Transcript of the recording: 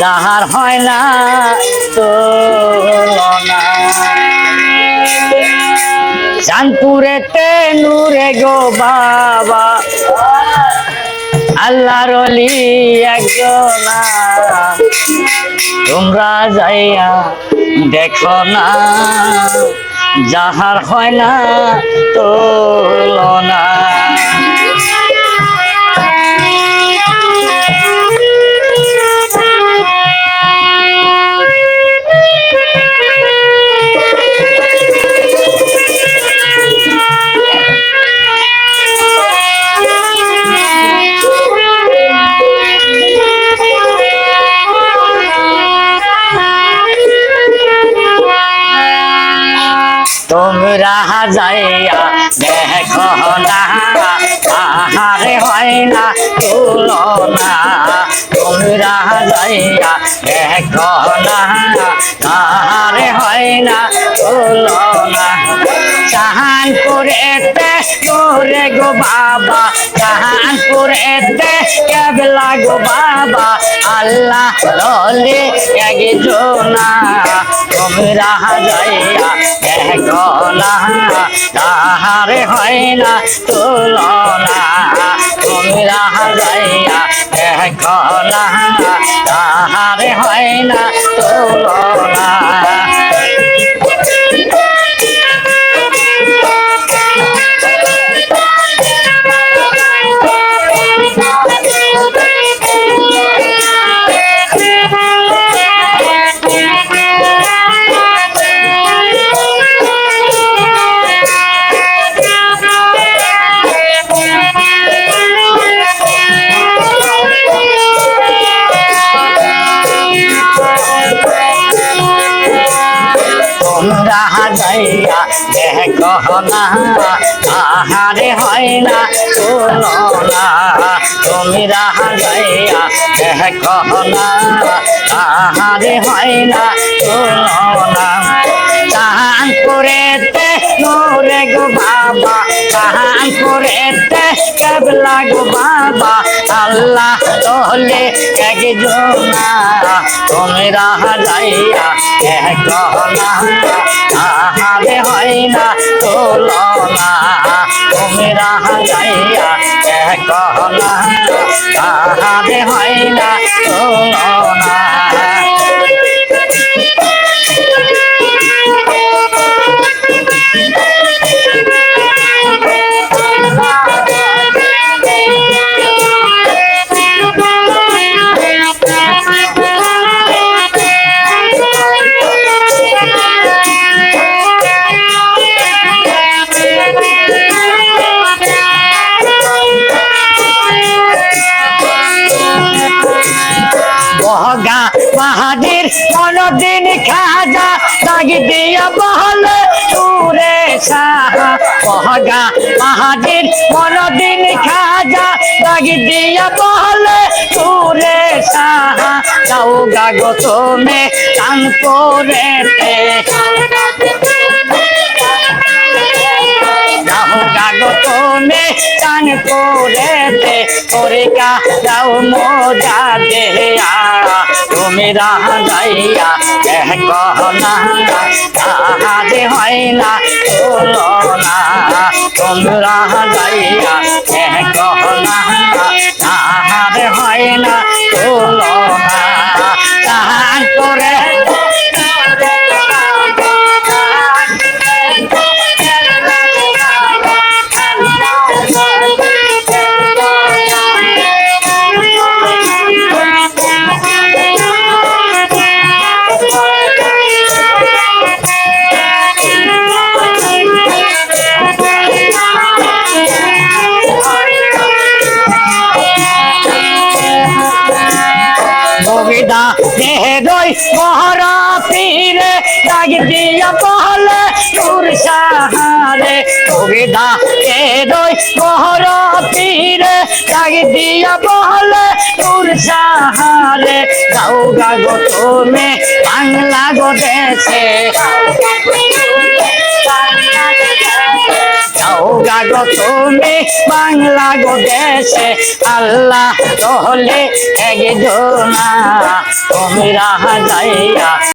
যাহার হয় না তুলনা। চাঁদপুরেতে নূরে গো বাবা আল্লাহর ওলি একজনা, তোমরা যাইয়া দেখো না যাহার হয় না তুলনা। তোমরা যাইয়া দেখো না আহারে হয় না তুলনা। তোমরা যাইয়া দেখো না আহারে হয় না তুলনা। চাহানপুরেতে নূরে গো বাবা, চাহানপুরেতে কেবলা গো বাবা আল্লাহ রলি একজনা। তোমরা যাইয়া দেখো না তাহারে হয় না তুলনা। তোমরা যাইয়া দেখো না তাহারে হয় না তুলনা। তোমরা যাইয়া দেখো না আহারে হয় না তুলনা। তোমরা যাইয়া দেখো না আহারে হয় না তুলনা। চাহানপুরেতে নূরে গো বাবা, চাহানপুরেতে কেবলা গো বাবা আল্লাহ রলি একজনা। তোমরা যাইয়া দেখো না আহারে হয় না তুলনা। তোমরা যাইয়া দেখো না আহারে হয় না তুলনা। মাহাদির মনদিন খাজা দাগি দিয়া বহলে তুরে সাহা। বহগা মাহাদির মনদিন খাজা দাগি দিয়া বহলে তুরে সাহা। যাও গা গো তুমি চাঁদপুরেতে, যাও গা গো তুমি চাঁদপুরেতে পরীক্ষা যাও মজা দেয়া। তোমরা যাইয়া দেখো না তাহারে হয় না তুলনা। তোমরা যাইয়া দেখো না তাহারে হয় না তুলনা। তাহারে গোবিদা দেহরই মহারা পীরে দাগ দিয়া বহলে নূর সাহারে। গোবিদা দেহরই মহারা পীরে দাগ দিয়া বহলে নূর সাহারে। যাও গা গো তুমি বাংলা গো দেশে, যাও গাগো তুমি বাংলা গো দেশে আল্লাহ রহলে একজনা তুমি রাহা যাইয়া